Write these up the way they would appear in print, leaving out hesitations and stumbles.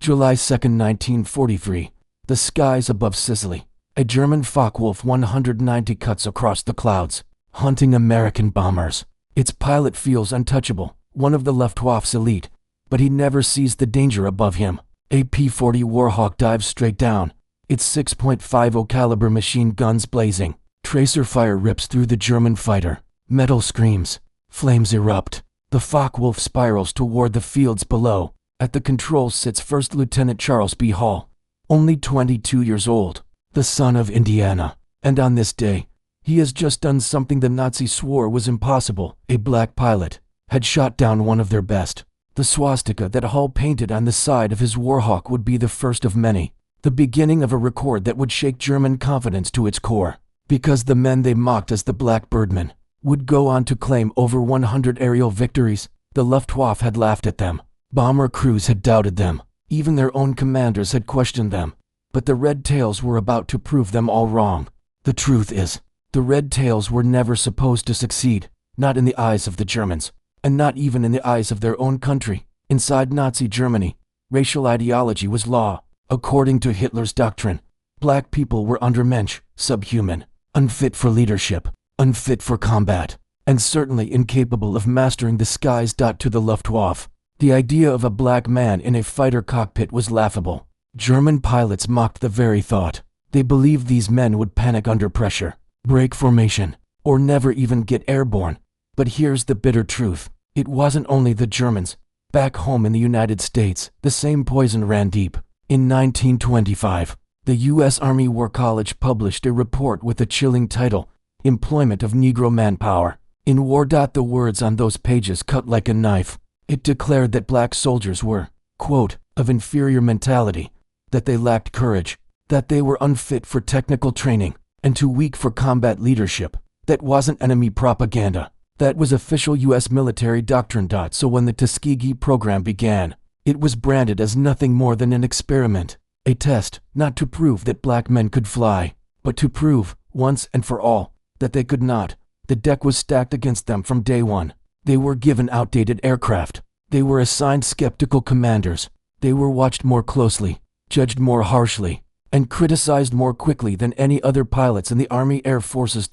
July 2, 1943. The skies above Sicily. A German Focke-Wulf 190 cuts across the clouds, hunting American bombers. Its pilot feels untouchable, one of the Luftwaffe's elite, but he never sees the danger above him. A P-40 Warhawk dives straight down, its 6.50 caliber machine guns blazing. Tracer fire rips through the German fighter. Metal screams. Flames erupt. The Focke-Wulf spirals toward the fields below. At the controls sits First Lieutenant Charles B. Hall, only 22 years old, the son of Indiana. And on this day, he has just done something the Nazis swore was impossible. A black pilot had shot down one of their best. The swastika that Hall painted on the side of his Warhawk would be the first of many, the beginning of a record that would shake German confidence to its core, because the men they mocked as the Black Birdmen would go on to claim over 100 aerial victories. The Luftwaffe had laughed at them. Bomber crews had doubted them. Even their own commanders had questioned them. But the Red Tails were about to prove them all wrong. The truth is, the Red Tails were never supposed to succeed, not in the eyes of the Germans, and not even in the eyes of their own country. Inside Nazi Germany, racial ideology was law. According to Hitler's doctrine, black people were undermensch, subhuman, unfit for leadership, unfit for combat, and certainly incapable of mastering the skies. To the Luftwaffe, the idea of a black man in a fighter cockpit was laughable. German pilots mocked the very thought. They believed these men would panic under pressure, break formation, or never even get airborne. But here's the bitter truth. It wasn't only the Germans. Back home in the United States, the same poison ran deep. In 1925, the U.S. Army War College published a report with a chilling title, Employment of Negro Manpower. In war. The words on those pages cut like a knife. It declared that black soldiers were, quote, of inferior mentality, that they lacked courage, that they were unfit for technical training, and too weak for combat leadership. That wasn't enemy propaganda. That was official U.S. military doctrine. So when the Tuskegee program began, it was branded as nothing more than an experiment, a test, not to prove that black men could fly, but to prove, once and for all, that they could not. The deck was stacked against them from day one. They were given outdated aircraft. They were assigned skeptical commanders. They were watched more closely, judged more harshly, and criticized more quickly than any other pilots in the Army Air Forces.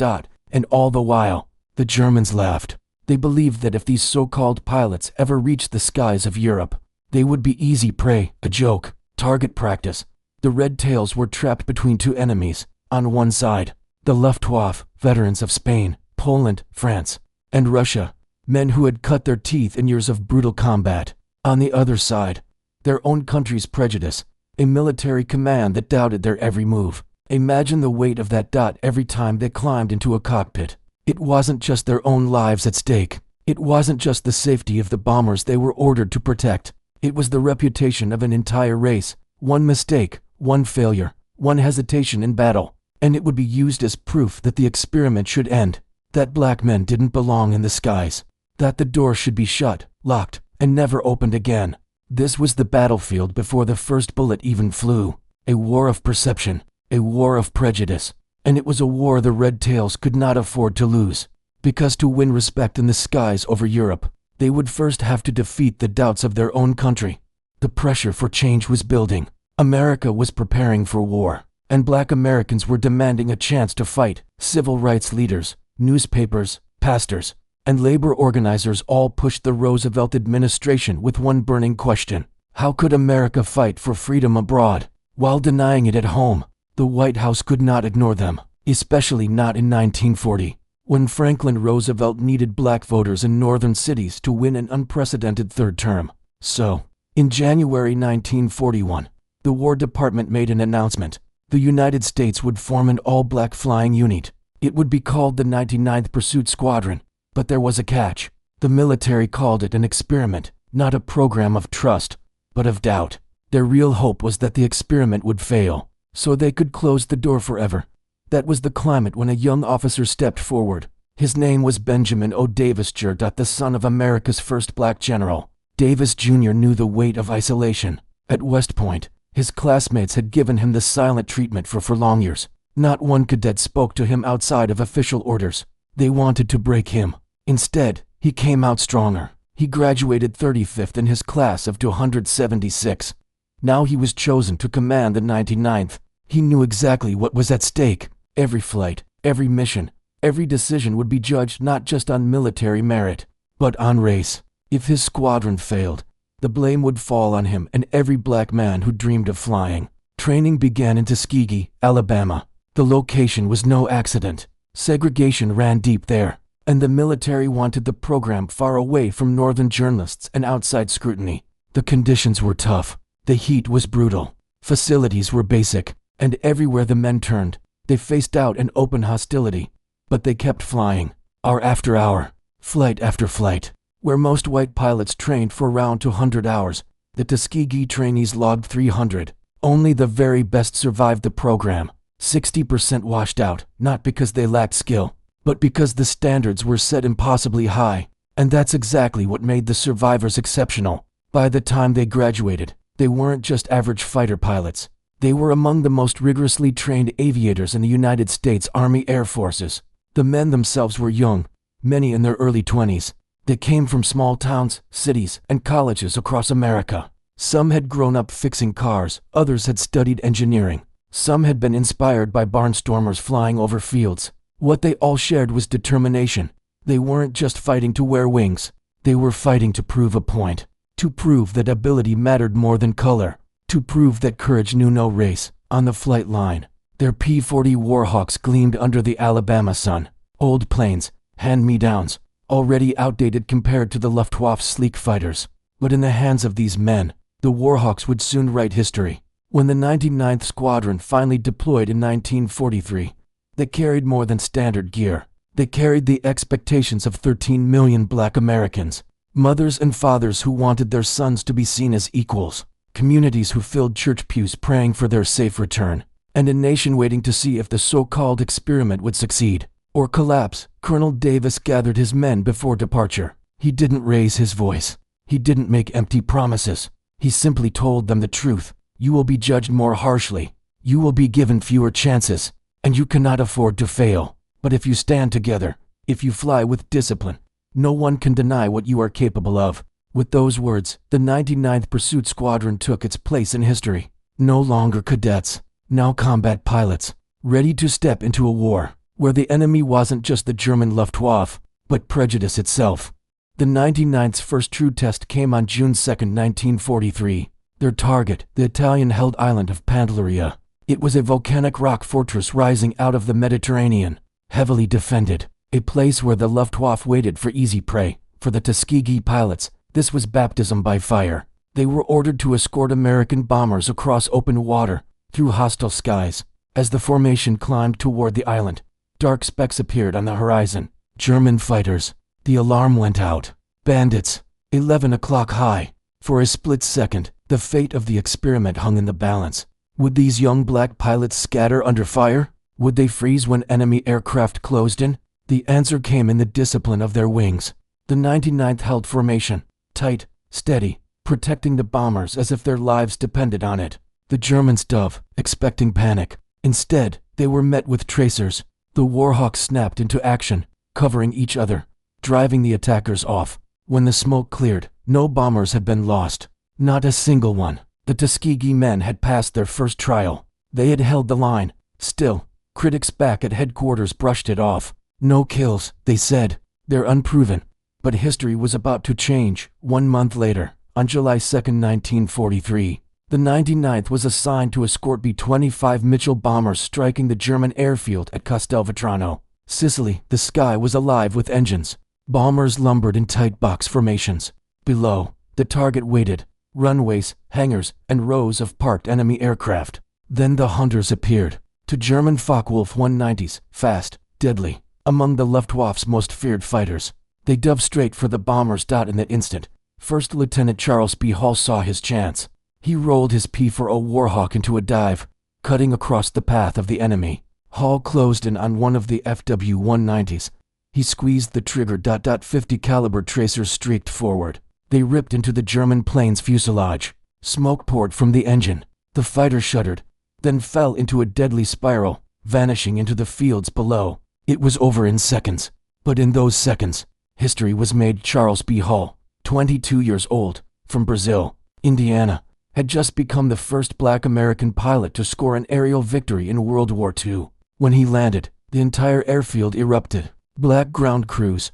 And all the while, the Germans laughed. They believed that if these so-called pilots ever reached the skies of Europe, they would be easy prey, a joke, target practice. The Red Tails were trapped between two enemies. On one side, the Luftwaffe, veterans of Spain, Poland, France, and Russia, men who had cut their teeth in years of brutal combat. On the other side, their own country's prejudice, a military command that doubted their every move. Imagine the weight of that. Every time they climbed into a cockpit, it wasn't just their own lives at stake. It wasn't just the safety of the bombers they were ordered to protect. It was the reputation of an entire race. One mistake, one failure, one hesitation in battle, and it would be used as proof that the experiment should end, that black men didn't belong in the skies, that the door should be shut, locked, and never opened again. This was the battlefield before the first bullet even flew. A war of perception, a war of prejudice, and it was a war the Red Tails could not afford to lose, because to win respect in the skies over Europe, they would first have to defeat the doubts of their own country. The pressure for change was building. America was preparing for war, and black Americans were demanding a chance to fight. Civil rights leaders, newspapers, pastors, and labor organizers all pushed the Roosevelt administration with one burning question. How could America fight for freedom abroad while denying it at home? The White House could not ignore them, especially not in 1940. When Franklin Roosevelt needed black voters in northern cities to win an unprecedented third term. So, in January 1941, the War Department made an announcement. The United States would form an all-black flying unit. It would be called the 99th Pursuit Squadron. But there was a catch. The military called it an experiment, not a program of trust, but of doubt. Their real hope was that the experiment would fail, so they could close the door forever. That was the climate when a young officer stepped forward. His name was Benjamin O. Davis Jr., the son of America's first black general. Davis Jr. knew the weight of isolation. At West Point, his classmates had given him the silent treatment for long years. Not one cadet spoke to him outside of official orders. They wanted to break him. Instead, he came out stronger. He graduated 35th in his class of 276. Now he was chosen to command the 99th. He knew exactly what was at stake. Every flight, every mission, every decision would be judged not just on military merit, but on race. If his squadron failed, the blame would fall on him and every black man who dreamed of flying. Training began in Tuskegee, Alabama. The location was no accident. Segregation ran deep there, and the military wanted the program far away from northern journalists and outside scrutiny. The conditions were tough. The heat was brutal. Facilities were basic, and everywhere the men turned, they faced out an open hostility. But they kept flying, hour after hour, flight after flight. Where most white pilots trained for around 200 hours, the Tuskegee trainees logged 300. Only the very best survived the program. 60% washed out, not because they lacked skill, but because the standards were set impossibly high. And that's exactly what made the survivors exceptional. By the time they graduated, they weren't just average fighter pilots. They were among the most rigorously trained aviators in the United States Army Air Forces. The men themselves were young, many in their early 20s. They came from small towns, cities, and colleges across America. Some had grown up fixing cars, others had studied engineering. Some had been inspired by barnstormers flying over fields. What they all shared was determination. They weren't just fighting to wear wings. They were fighting to prove a point. To prove that ability mattered more than color. To prove that courage knew no race. On the flight line, their P-40 Warhawks gleamed under the Alabama sun. Old planes, hand-me-downs, already outdated compared to the Luftwaffe's sleek fighters. But in the hands of these men, the Warhawks would soon write history. When the 99th Squadron finally deployed in 1943, they carried more than standard gear. They carried the expectations of 13 million black Americans. Mothers and fathers who wanted their sons to be seen as equals. Communities who filled church pews praying for their safe return. And a nation waiting to see if the so-called experiment would succeed or collapse. Colonel Davis gathered his men before departure. He didn't raise his voice. He didn't make empty promises. He simply told them the truth. You will be judged more harshly. You will be given fewer chances. And you cannot afford to fail. But if you stand together, if you fly with discipline, no one can deny what you are capable of. With those words, the 99th Pursuit Squadron took its place in history. No longer cadets, now combat pilots, ready to step into a war where the enemy wasn't just the German Luftwaffe, but prejudice itself. The 99th's first true test came on June 2, 1943. Their target, the Italian-held island of Pantelleria. It was a volcanic rock fortress rising out of the Mediterranean, heavily defended, a place where the Luftwaffe waited for easy prey. For the Tuskegee pilots, this was baptism by fire. They were ordered to escort American bombers across open water, through hostile skies. As the formation climbed toward the island, dark specks appeared on the horizon. German fighters. The alarm went out. Bandits. 11 o'clock high. For a split second, the fate of the experiment hung in the balance. Would these young black pilots scatter under fire? Would they freeze when enemy aircraft closed in? The answer came in the discipline of their wings. The 99th held formation, tight, steady, protecting the bombers as if their lives depended on it. The Germans dove, expecting panic. Instead, they were met with tracers. The Warhawks snapped into action, covering each other, driving the attackers off. When the smoke cleared, no bombers had been lost. Not a single one. The Tuskegee men had passed their first trial. They had held the line. Still, critics back at headquarters brushed it off. No kills, they said. They're unproven. But history was about to change. 1 month later, on July 2, 1943, the 99th was assigned to escort B-25 Mitchell bombers striking the German airfield at Castelvetrano, Sicily. The sky was alive with engines. Bombers lumbered in tight box formations. Below, the target waited. Runways, hangars, and rows of parked enemy aircraft. Then the hunters appeared. Two German Focke-Wulf 190s, fast, deadly, among the Luftwaffe's most feared fighters. They dove straight for the bombers. In that instant, First Lieutenant Charles B. Hall saw his chance. He rolled his P-40 Warhawk into a dive, cutting across the path of the enemy. Hall closed in on one of the FW-190s. He squeezed the trigger. 50 caliber tracers streaked forward. They ripped into the German plane's fuselage. Smoke poured from the engine. The fighter shuddered, then fell into a deadly spiral, vanishing into the fields below. It was over in seconds. But in those seconds, history was made. Charles B. Hall, 22 years old, from Brazil, Indiana, had just become the first black American pilot to score an aerial victory in World War II. When he landed, the entire airfield erupted. Black ground crews,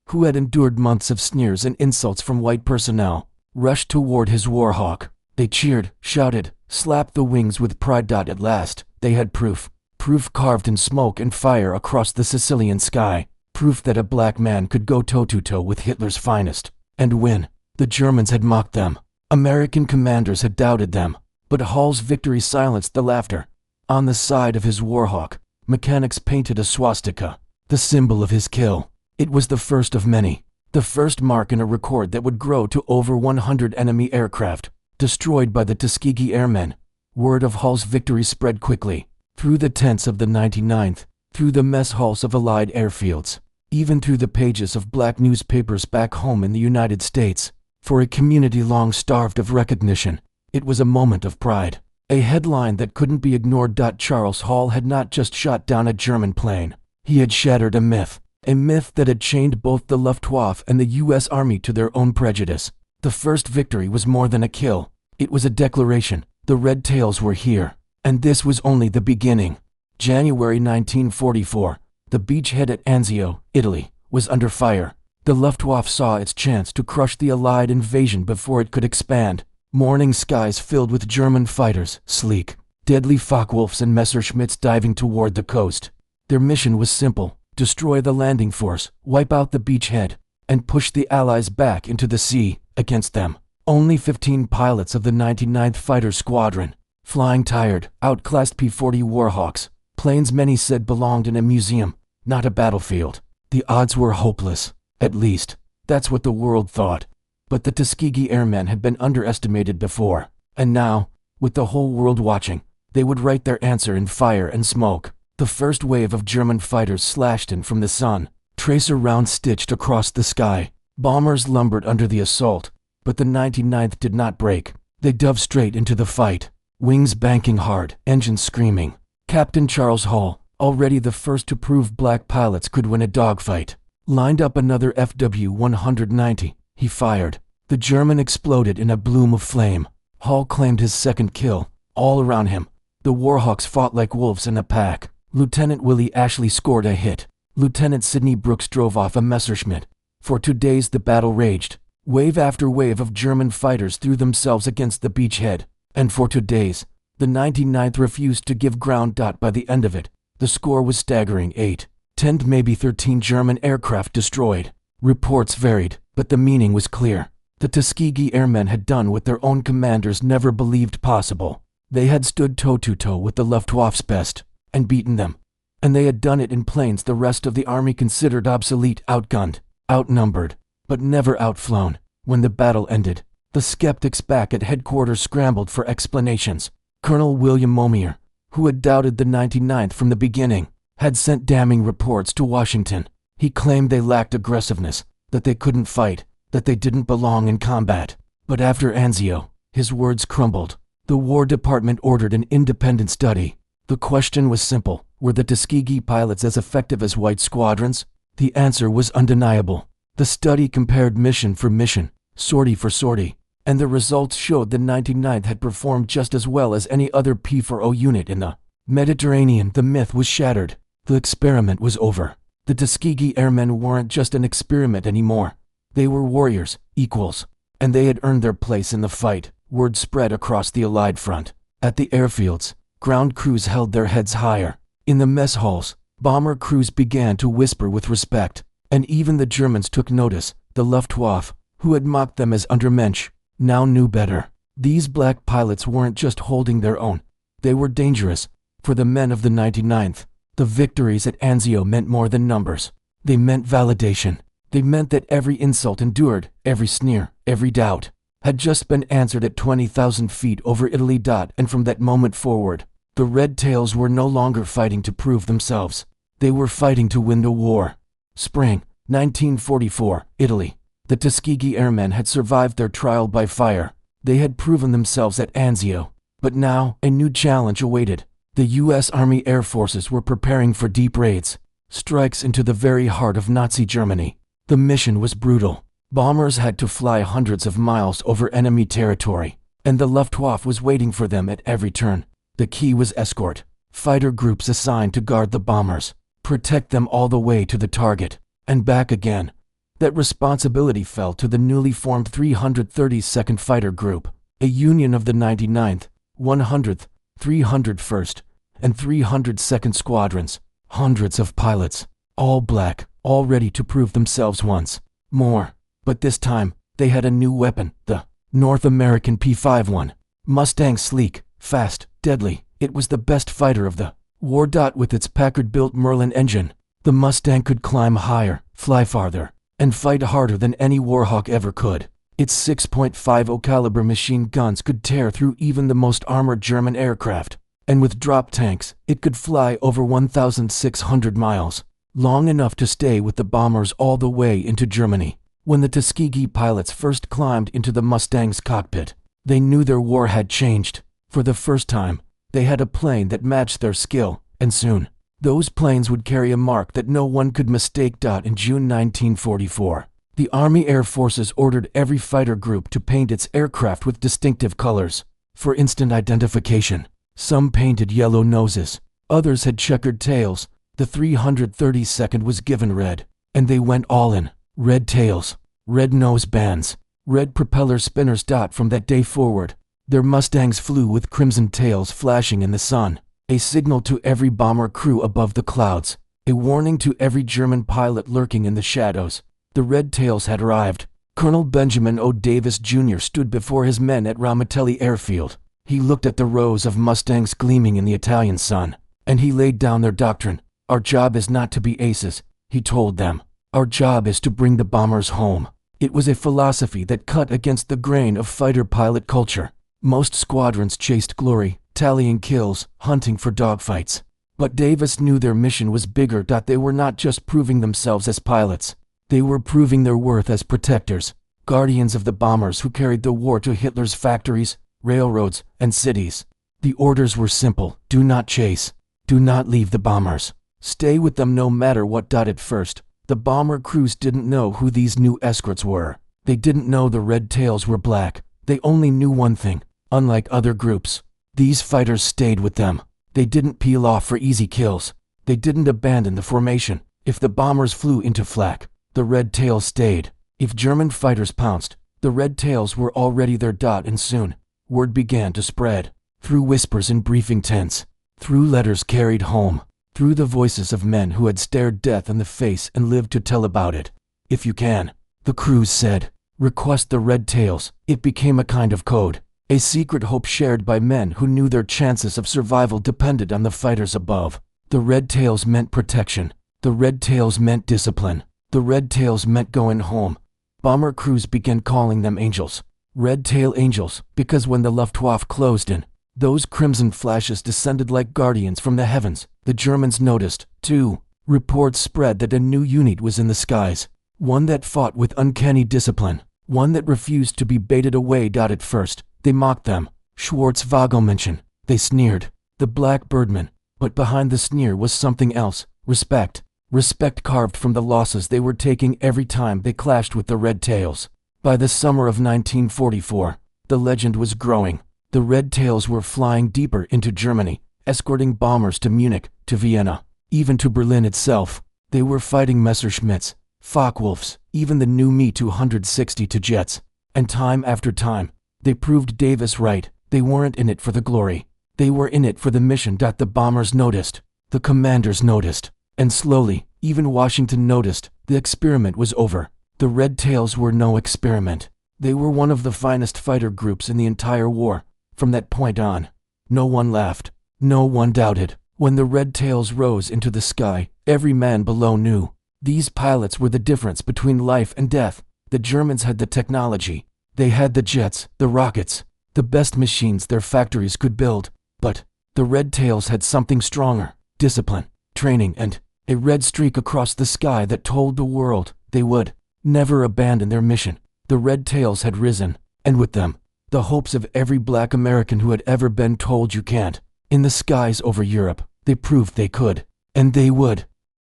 who had endured months of sneers and insults from white personnel, rushed toward his Warhawk. They cheered, shouted, slapped the wings with pride. At last, they had proof. Proof carved in smoke and fire across the Sicilian sky. Proof that a black man could go toe-to-toe with Hitler's finest and win. The Germans had mocked them. American commanders had doubted them. But Hall's victory silenced the laughter. On the side of his Warhawk, mechanics painted a swastika, the symbol of his kill. It was the first of many. The first mark in a record that would grow to over 100 enemy aircraft destroyed by the Tuskegee Airmen. Word of Hall's victory spread quickly, through the tents of the 99th, through the mess halls of Allied airfields, even through the pages of black newspapers back home in the United States. For a community long starved of recognition, it was a moment of pride. A headline that couldn't be ignored. Charles Hall had not just shot down a German plane. He had shattered a myth that had chained both the Luftwaffe and the U.S. Army to their own prejudice. The first victory was more than a kill. It was a declaration. The red tails were here. And this was only the beginning. January 1944. The beachhead at Anzio, Italy, was under fire. The Luftwaffe saw its chance to crush the Allied invasion before it could expand. Morning skies filled with German fighters, sleek, deadly Focke-Wulfs and Messerschmitts diving toward the coast. Their mission was simple: destroy the landing force, wipe out the beachhead, and push the Allies back into the sea. Against them, only 15 pilots of the 99th Fighter Squadron, flying tired, outclassed P-40 Warhawks, planes many said belonged in a museum, not a battlefield. The odds were hopeless. At least, that's what the world thought. But the Tuskegee Airmen had been underestimated before, and now, with the whole world watching, they would write their answer in fire and smoke. The first wave of German fighters slashed in from the sun, tracer rounds stitched across the sky. Bombers lumbered under the assault, but the 99th did not break. They dove straight into the fight, wings banking hard, engines screaming. Captain Charles Hall, already the first to prove black pilots could win a dogfight, lined up another FW-190. He fired. The German exploded in a bloom of flame. Hall claimed his second kill. All around him, the Warhawks fought like wolves in a pack. Lieutenant Willie Ashley scored a hit. Lieutenant Sidney Brooks drove off a Messerschmitt. For 2 days the battle raged. Wave after wave of German fighters threw themselves against the beachhead. And for 2 days, the 99th refused to give ground. By the end of it, the score was staggering: 8, 10, maybe 13 German aircraft destroyed. Reports varied, but the meaning was clear. The Tuskegee Airmen had done what their own commanders never believed possible. They had stood toe-to-toe with the Luftwaffe's best, and beaten them. And they had done it in planes the rest of the army considered obsolete, outgunned, outnumbered, but never outflown. When the battle ended, the skeptics back at headquarters scrambled for explanations. Colonel William Momier, who had doubted the 99th from the beginning, had sent damning reports to Washington. He claimed they lacked aggressiveness, that they couldn't fight, that they didn't belong in combat. But after Anzio, his words crumbled. The War Department ordered an independent study. The question was simple: were the Tuskegee pilots as effective as white squadrons? The answer was undeniable. The study compared mission for mission, sortie for sortie, and the results showed the 99th had performed just as well as any other P-40 unit in the Mediterranean. The myth was shattered. The experiment was over. The Tuskegee Airmen weren't just an experiment anymore. They were warriors, equals, and they had earned their place in the fight. Word spread across the Allied front. At the airfields, ground crews held their heads higher. In the mess halls, bomber crews began to whisper with respect. And even the Germans took notice. The Luftwaffe, who had mocked them as Untermensch, now knew better. These black pilots weren't just holding their own. They were dangerous. For the men of the 99th, the victories at Anzio meant more than numbers. They meant validation. They meant that every insult endured, every sneer, every doubt, had just been answered at 20,000 feet over Italy. And from that moment forward, the red tails were no longer fighting to prove themselves. They were fighting to win the war. Spring 1944, Italy. The Tuskegee Airmen had survived their trial by fire. They had proven themselves at Anzio. But now, a new challenge awaited. The U.S. Army Air Forces were preparing for deep raids, strikes into the very heart of Nazi Germany. The mission was brutal. Bombers had to fly hundreds of miles over enemy territory, and the Luftwaffe was waiting for them at every turn. The key was escort. Fighter groups assigned to guard the bombers, protect them all the way to the target, and back again. That responsibility fell to the newly formed 332nd Fighter Group, a union of the 99th, 100th, 301st, and 302nd Squadrons, hundreds of pilots, all black, all ready to prove themselves once more. But this time, they had a new weapon, the North American P-51 Mustang. Sleek, fast, deadly, it was the best fighter of the war. With its Packard-built Merlin engine, the Mustang could climb higher, fly farther, and fight harder than any Warhawk ever could. Its 6.50 caliber machine guns could tear through even the most armored German aircraft, and with drop tanks, it could fly over 1,600 miles, long enough to stay with the bombers all the way into Germany. When the Tuskegee pilots first climbed into the Mustang's cockpit, they knew their war had changed. For the first time, they had a plane that matched their skill, and soon, those planes would carry a mark that no one could mistake. In June 1944, the Army Air Forces ordered every fighter group to paint its aircraft with distinctive colors for instant identification. Some painted yellow noses, others had checkered tails. The 332nd was given red, and they went all in. Red tails, red nose bands, red propeller spinners. From that day forward, their Mustangs flew with crimson tails flashing in the sun, a signal to every bomber crew above the clouds, a warning to every German pilot lurking in the shadows. The red tails had arrived. Colonel Benjamin O. Davis Jr. stood before his men at Ramitelli Airfield. He looked at the rows of Mustangs gleaming in the Italian sun, and he laid down their doctrine. Our job is not to be aces, he told them. Our job is to bring the bombers home. It was a philosophy that cut against the grain of fighter pilot culture. Most squadrons chased glory, tallying kills, hunting for dogfights. But Davis knew their mission was bigger. They were not just proving themselves as pilots. They were proving their worth as protectors, guardians of the bombers who carried the war to Hitler's factories, railroads, and cities. The orders were simple: do not chase. Do not leave the bombers. Stay with them no matter what. At first, the bomber crews didn't know who these new escorts were. They didn't know the red tails were black. They only knew one thing: unlike other groups, these fighters stayed with them. They didn't peel off for easy kills. They didn't abandon the formation. If the bombers flew into flak, the red tails stayed. If German fighters pounced, the red tails were already there. And soon, word began to spread. Through whispers in briefing tents, through letters carried home, through the voices of men who had stared death in the face and lived to tell about it. If you can, the crews said, request the red tails. It became a kind of code, a secret hope shared by men who knew their chances of survival depended on the fighters above. The red tails meant protection. The red tails meant discipline. The red tails meant going home. Bomber crews began calling them angels. Red tail angels, because when the Luftwaffe closed in, those crimson flashes descended like guardians from the heavens. The Germans noticed, too. Reports spread that a new unit was in the skies, one that fought with uncanny discipline, one that refused to be baited away. At first, they mocked them. Schwarzwagelmenschen, they sneered. The Black Birdmen. But behind the sneer was something else: respect. Respect carved from the losses they were taking every time they clashed with the red tails. By the summer of 1944, the legend was growing. The red tails were flying deeper into Germany, escorting bombers to Munich, to Vienna, even to Berlin itself. They were fighting Messerschmitts, Focke-Wulfs, even the new Me-262 jets. And time after time, they proved Davis right. They weren't in it for the glory. They were in it for the mission. The bombers noticed. The commanders noticed. And slowly, even Washington noticed. The experiment was over. The red tails were no experiment. They were one of the finest fighter groups in the entire war. From that point on, no one laughed. No one doubted. When the red tails rose into the sky, every man below knew. These pilots were the difference between life and death. The Germans had the technology. They had the jets, the rockets, the best machines their factories could build. But the red tails had something stronger: discipline, training, and a red streak across the sky that told the world they would never abandon their mission. The red tails had risen, and with them, the hopes of every black American who had ever been told you can't. In the skies over Europe, they proved they could, and they would.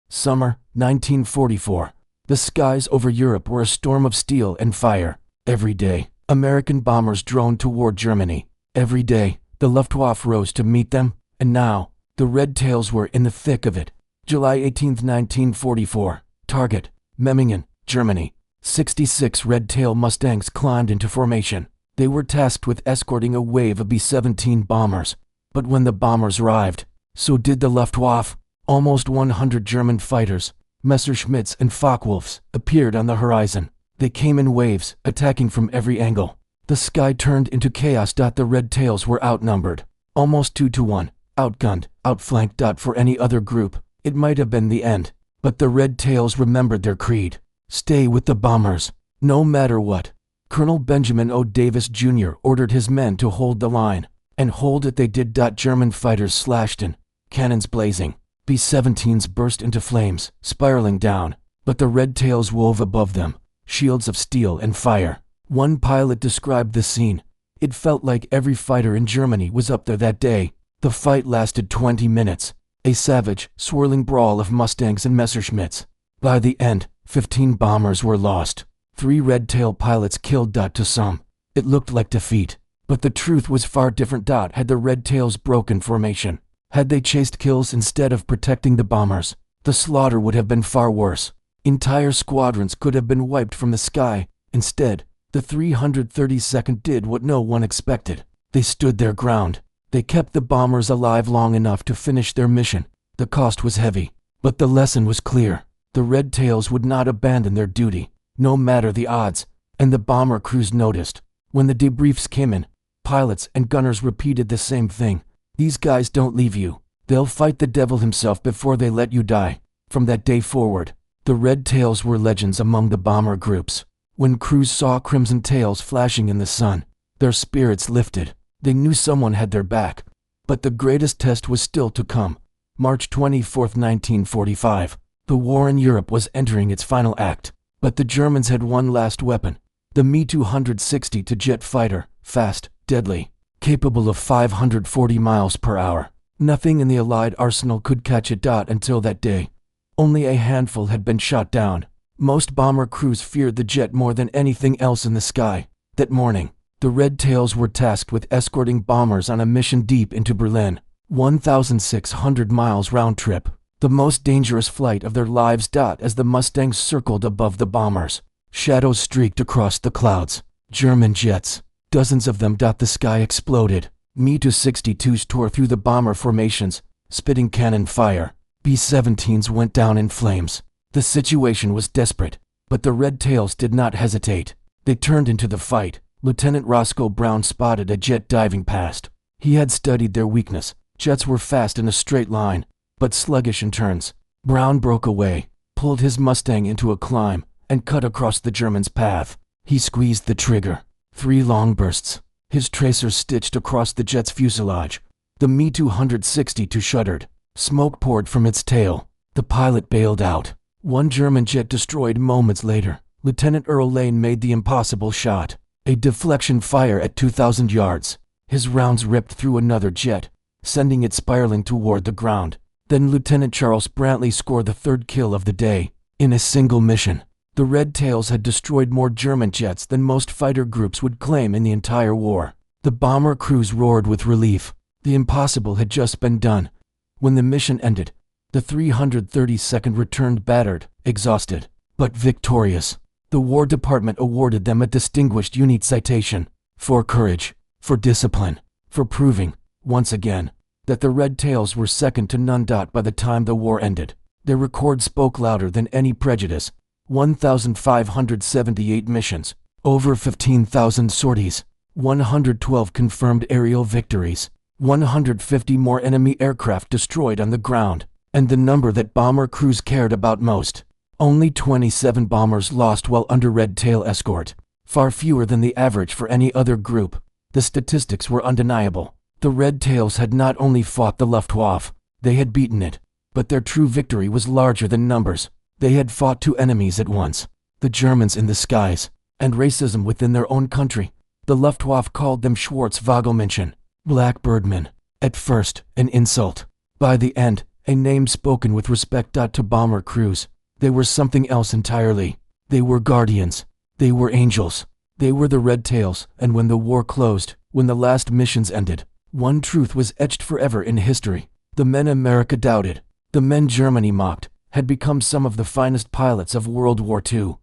Summer 1944. The skies over Europe were a storm of steel and fire. Every day, American bombers droned toward Germany. Every day, the Luftwaffe rose to meet them, and now, the Red Tails were in the thick of it. July 18, 1944. Target: Memmingen, Germany. 66 red-tail Mustangs climbed into formation. They were tasked with escorting a wave of B-17 bombers. But when the bombers arrived, so did the Luftwaffe. Almost 100 German fighters, Messerschmitts and Focke-Wulfs, appeared on the horizon. They came in waves, attacking from every angle. The sky turned into chaos. The Red Tails were outnumbered, almost 2-1, outgunned, outflanked. For any other group, it might have been the end. But the Red Tails remembered their creed: stay with the bombers, no matter what. Colonel Benjamin O. Davis Jr. ordered his men to hold the line, and hold it they did. German fighters slashed in, cannons blazing. B-17s burst into flames, spiraling down, but the Red Tails wove above them, shields of steel and fire. One pilot described the scene: it felt like every fighter in Germany was up there that day. The fight lasted 20 minutes, a savage, swirling brawl of Mustangs and Messerschmitts. By the end, 15 bombers were lost. 3 Red Tail pilots killed. To some, it looked like defeat, but the truth was far different. Had the Red Tails broken formation, had they chased kills instead of protecting the bombers, the slaughter would have been far worse. Entire squadrons could have been wiped from the sky. Instead, the 332nd did what no one expected. They stood their ground. They kept the bombers alive long enough to finish their mission. The cost was heavy, but the lesson was clear. The Red Tails would not abandon their duty, no matter the odds, and the bomber crews noticed. When the debriefs came in, pilots and gunners repeated the same thing: these guys don't leave you. They'll fight the devil himself before they let you die. From that day forward, the Red Tails were legends among the bomber groups. When crews saw crimson tails flashing in the sun, their spirits lifted. They knew someone had their back. But the greatest test was still to come. March 24, 1945. The war in Europe was entering its final act. But the Germans had one last weapon: the Me-260 jet fighter, fast, deadly, capable of 540 miles per hour. Nothing in the Allied arsenal could catch it. Until that day, only a handful had been shot down. Most bomber crews feared the jet more than anything else in the sky. That morning, the Red Tails were tasked with escorting bombers on a mission deep into Berlin. 1,600 miles round trip. The most dangerous flight of their lives. As the Mustangs circled above the bombers, shadows streaked across the clouds. German jets, dozens of them. The sky exploded. Me-262s tore through the bomber formations, spitting cannon fire. B-17s went down in flames. The situation was desperate, but the Red Tails did not hesitate. They turned into the fight. Lieutenant Roscoe Brown spotted a jet diving past. He had studied their weakness. Jets were fast in a straight line, but sluggish in turns. Brown broke away, pulled his Mustang into a climb, and cut across the German's path. He squeezed the trigger. 3 long bursts. His tracers stitched across the jet's fuselage. The Me-262 shuddered. Smoke poured from its tail. The pilot bailed out. One German jet destroyed moments later. Lieutenant Earl Lane made the impossible shot: a deflection fire at 2,000 yards. His rounds ripped through another jet, sending it spiraling toward the ground. Then Lieutenant Charles Brantley scored the 3rd kill of the day. In a single mission, the Red Tails had destroyed more German jets than most fighter groups would claim in the entire war. The bomber crews roared with relief. The impossible had just been done. When the mission ended, the 332nd returned battered, exhausted, but victorious. The War Department awarded them a Distinguished Unit Citation for courage, for discipline, for proving, once again, that the Red Tails were second to none. By the time the war ended, their record spoke louder than any prejudice: 1,578 missions, over 15,000 sorties, 112 confirmed aerial victories, 150 more enemy aircraft destroyed on the ground, and the number that bomber crews cared about most: only 27 bombers lost while under Red Tail escort, far fewer than the average for any other group. The statistics were undeniable. The Red Tails had not only fought the Luftwaffe, they had beaten it, but their true victory was larger than numbers. They had fought 2 enemies at once: the Germans in the skies, and racism within their own country. The Luftwaffe called them Schwarzwagelmenschen, Blackbirdmen. At first, an insult. By the end, a name spoken with respect. To bomber crews, they were something else entirely. They were guardians. They were angels. They were the Red Tails, and when the war closed, when the last missions ended, one truth was etched forever in history. The men America doubted, the men Germany mocked, had become some of the finest pilots of World War II.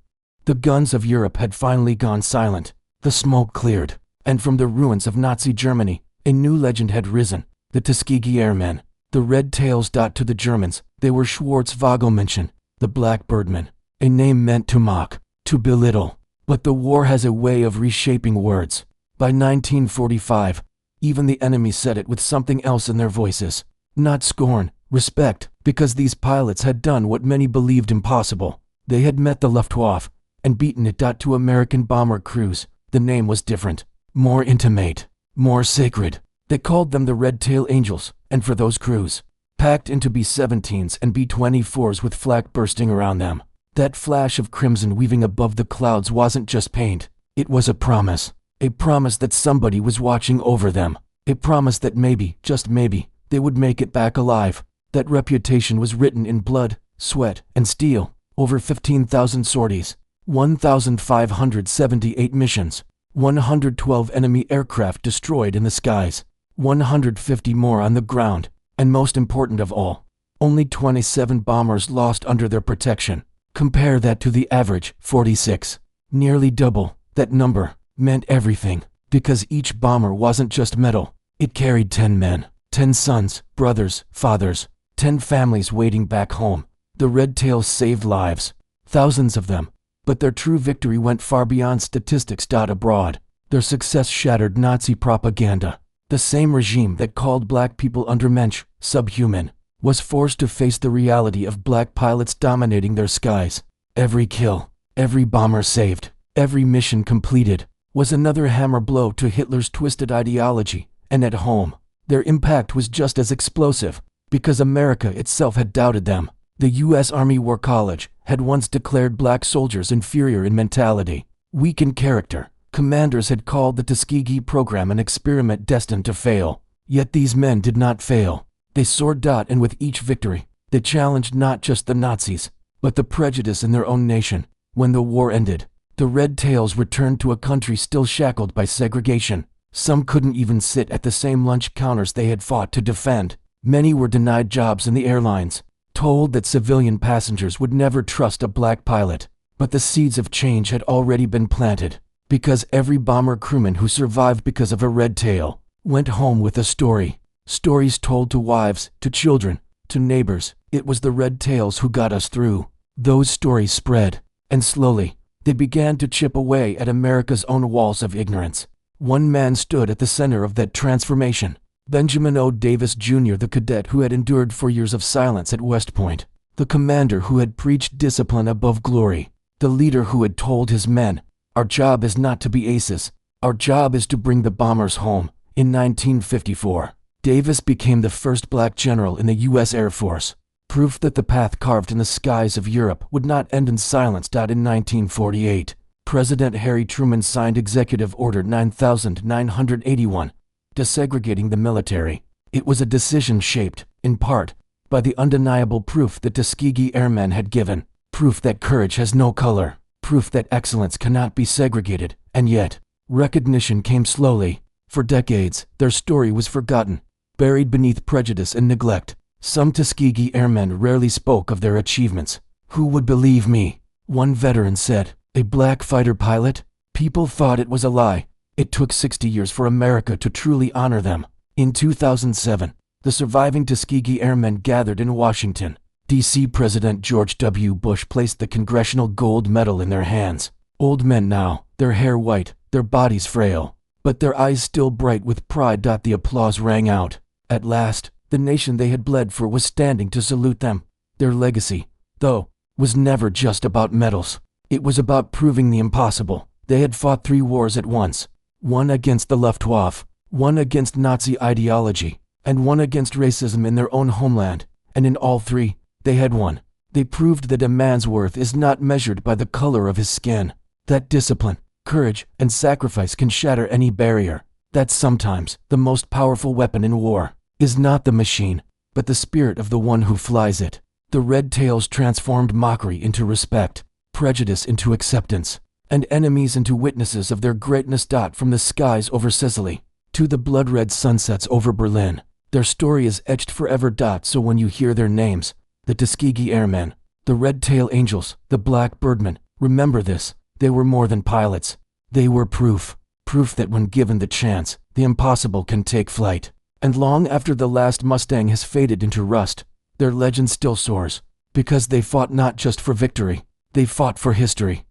The guns of Europe had finally gone silent, the smoke cleared, and from the ruins of Nazi Germany, a new legend had risen, the Tuskegee Airmen, the Red Tails. To the Germans, they were Schwarzwagelmenschen, the Blackbirdmen, a name meant to mock, to belittle. But the war has a way of reshaping words. By 1945, even the enemy said it with something else in their voices. Not scorn, respect, because these pilots had done what many believed impossible. They had met the Luftwaffe and beaten it. To American bomber crews, the name was different, more intimate, more sacred. They called them the Red Tail Angels, and for those crews, packed into B-17s and B-24s with flak bursting around them, that flash of crimson weaving above the clouds wasn't just paint, it was a promise that somebody was watching over them, a promise that maybe, just maybe, they would make it back alive. That reputation was written in blood, sweat, and steel. Over 15,000 sorties, 1,578 missions, 112 enemy aircraft destroyed in the skies, 150 more on the ground, and most important of all, only 27 bombers lost under their protection. Compare that to the average, 46. Nearly double. That number meant everything, because each bomber wasn't just metal, it carried 10 men, 10 sons, brothers, fathers, 10 families waiting back home. The Red Tails saved lives, thousands of them, but their true victory went far beyond statistics. Abroad, their success shattered Nazi propaganda. The same regime that called black people unmatched, subhuman, was forced to face the reality of black pilots dominating their skies. Every kill, every bomber saved, every mission completed, was another hammer blow to Hitler's twisted ideology. And at home, their impact was just as explosive, because America itself had doubted them. The U.S. Army War College had once declared black soldiers inferior in mentality, weak in character. Commanders had called the Tuskegee program an experiment destined to fail. Yet these men did not fail. They soared. And with each victory, they challenged not just the Nazis, but the prejudice in their own nation. When the war ended, the Red Tails returned to a country still shackled by segregation. Some couldn't even sit at the same lunch counters they had fought to defend. Many were denied jobs in the airlines, told that civilian passengers would never trust a black pilot. But the seeds of change had already been planted, because every bomber crewman who survived because of a Red Tail went home with a story. Stories told to wives, to children, to neighbors. It was the Red Tails who got us through. Those stories spread, and slowly, they began to chip away at America's own walls of ignorance. One man stood at the center of that transformation. Benjamin O. Davis Jr., the cadet who had endured 4 years of silence at West Point, the commander who had preached discipline above glory, the leader who had told his men, "Our job is not to be aces, our job is to bring the bombers home." In 1954, Davis became the first black general in the U.S. Air Force, proof that the path carved in the skies of Europe would not end in silence. In 1948, President Harry Truman signed Executive Order 9981, desegregating the military. It was a decision shaped, in part, by the undeniable proof that Tuskegee Airmen had given, proof that courage has no color, proof that excellence cannot be segregated. And yet, recognition came slowly. For decades, their story was forgotten, buried beneath prejudice and neglect. Some Tuskegee Airmen rarely spoke of their achievements. "Who would believe me?" one veteran said. "A black fighter pilot?" People thought it was a lie. It took 60 years for America to truly honor them. In 2007, the surviving Tuskegee Airmen gathered in Washington, D.C. President George W. Bush placed the Congressional Gold Medal in their hands. Old men now, their hair white, their bodies frail, but their eyes still bright with pride. The applause rang out. At last, the nation they had bled for was standing to salute them. Their legacy, though, was never just about medals. It was about proving the impossible. They had fought 3 wars at once. One against the Luftwaffe, one against Nazi ideology, and one against racism in their own homeland. And in all 3, they had won. They proved that a man's worth is not measured by the color of his skin. That discipline, courage, and sacrifice can shatter any barrier. That sometimes the most powerful weapon in war is not the machine, but the spirit of the one who flies it. The Red Tails transformed mockery into respect, prejudice into acceptance, and enemies into witnesses of their greatness. From the skies over Sicily to the blood-red sunsets over Berlin, their story is etched forever. So when you hear their names, the Tuskegee Airmen, the Red-Tail Angels, the Black Birdmen, remember this: they were more than pilots. They were proof that when given the chance, the impossible can take flight. And long after the last Mustang has faded into rust, their legend still soars, because they fought not just for victory, they fought for history.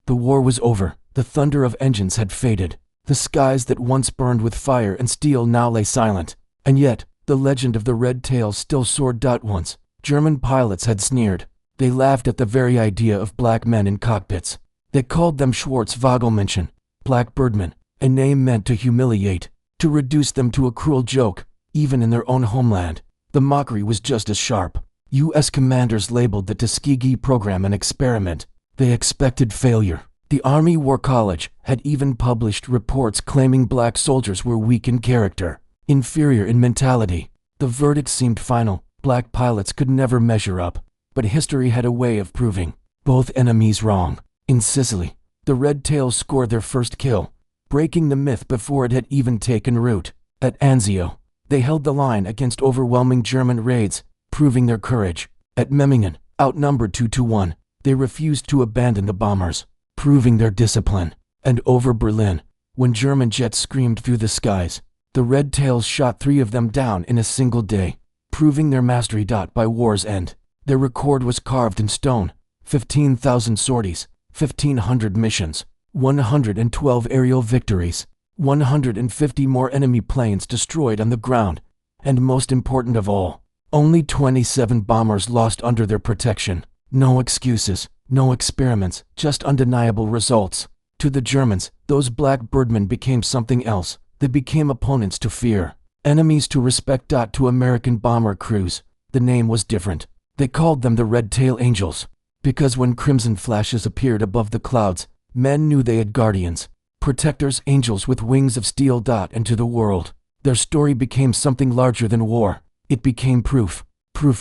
The war was over, the thunder of engines had faded, the skies that once burned with fire and steel now lay silent, and yet, the legend of the Red Tails still soared. Once, German pilots had sneered. They laughed at the very idea of black men in cockpits. They called them Schwarzwagelmenschen, Black Birdmen, a name meant to humiliate, to reduce them to a cruel joke. Even in their own homeland, the mockery was just as sharp. U.S. commanders labeled the Tuskegee program an experiment. They expected failure. The Army War College had even published reports claiming black soldiers were weak in character, inferior in mentality. The verdict seemed final. Black pilots could never measure up. But history had a way of proving both enemies wrong. In Sicily, the Red Tails scored their first kill, breaking the myth before it had even taken root. At Anzio, they held the line against overwhelming German raids, proving their courage. At Memmingen, outnumbered 2-1, they refused to abandon the bombers, proving their discipline. And over Berlin, when German jets screamed through the skies, the Red Tails shot 3 of them down in a single day, proving their mastery. By war's end, their record was carved in stone: 15,000 sorties, 1,500 missions, 112 aerial victories, 150 more enemy planes destroyed on the ground, and most important of all, only 27 bombers lost under their protection. No excuses, no experiments, just undeniable results. To the Germans, those Black Birdmen became something else. They became opponents to fear, enemies to respect. To American bomber crews, the name was different. They called them the Red-Tail Angels, because when crimson flashes appeared above the clouds, men knew they had guardians, protectors, angels with wings of steel. And to the world, their story became something larger than war. It became proof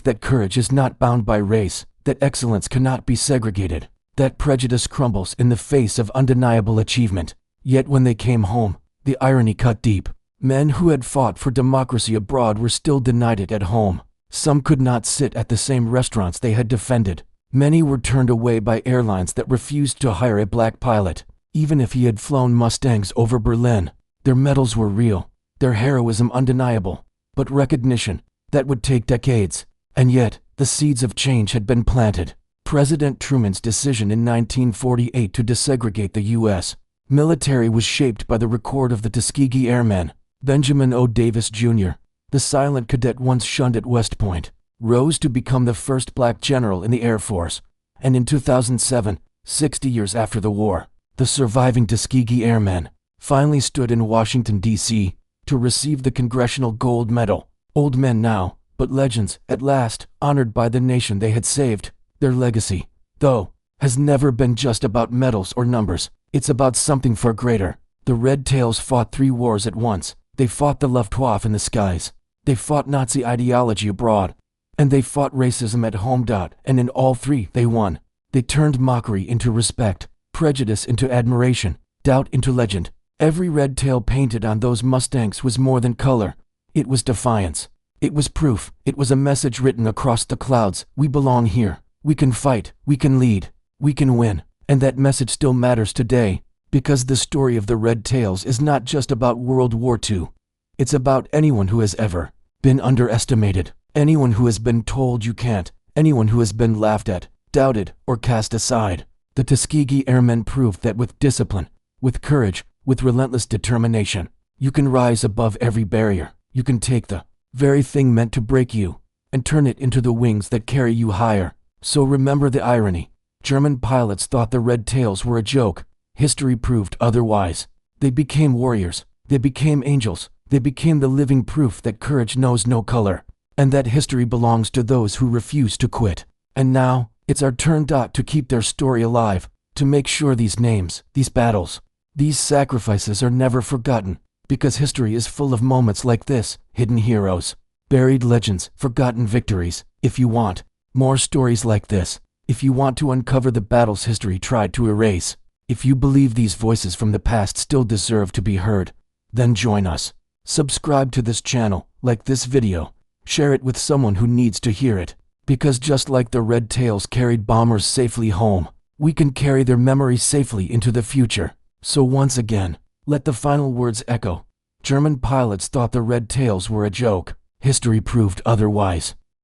that courage is not bound by race, that excellence cannot be segregated, that prejudice crumbles in the face of undeniable achievement. Yet when they came home, the irony cut deep. Men who had fought for democracy abroad were still denied it at home. Some could not sit at the same restaurants they had defended. Many were turned away by airlines that refused to hire a black pilot, even if he had flown Mustangs over Berlin. Their medals were real, their heroism undeniable, but recognition, that would take decades. And yet, the seeds of change had been planted. President Truman's decision in 1948 to desegregate the U.S. military was shaped by the record of the Tuskegee Airmen. Benjamin O. Davis, Jr., the silent cadet once shunned at West Point, rose to become the first black general in the Air Force. And in 2007, 60 years after the war, the surviving Tuskegee Airmen finally stood in Washington, D.C., to receive the Congressional Gold Medal. Old men now, but legends, at last, honored by the nation they had saved. Their legacy, though, has never been just about medals or numbers. It's about something far greater. The Red Tails fought 3 wars at once. They fought the Luftwaffe in the skies. They fought Nazi ideology abroad. And they fought racism at home. And in all 3, they won. They turned mockery into respect, prejudice into admiration, doubt into legend. Every red tail painted on those Mustangs was more than color. It was defiance. It was proof. It was a message written across the clouds. We belong here. We can fight. We can lead. We can win. And that message still matters today, because the story of the Red Tails is not just about World War II. It's about anyone who has ever been underestimated, anyone who has been told you can't, anyone who has been laughed at, doubted, or cast aside. The Tuskegee Airmen proved that with discipline, with courage, with relentless determination, you can rise above every barrier. You can take the very thing meant to break you and turn it into the wings that carry you higher. So remember the irony. German pilots thought the Red Tails were a joke. History proved otherwise. They became warriors. They became angels. They became the living proof that courage knows no color, and that history belongs to those who refuse to quit. And now, it's our turn. To keep their story alive, to make sure these names, these battles, these sacrifices are never forgotten, because history is full of moments like this, hidden heroes, buried legends, forgotten victories. If you want more stories like this, if you want to uncover the battles history tried to erase, If you believe these voices from the past still deserve to be heard, then join us. Subscribe to this channel, like this video, share it with someone who needs to hear it. Because just like the Red Tails carried bombers safely home, we can carry their memories safely into the future. So once again, let the final words echo. German pilots thought the Red Tails were a joke. History proved otherwise.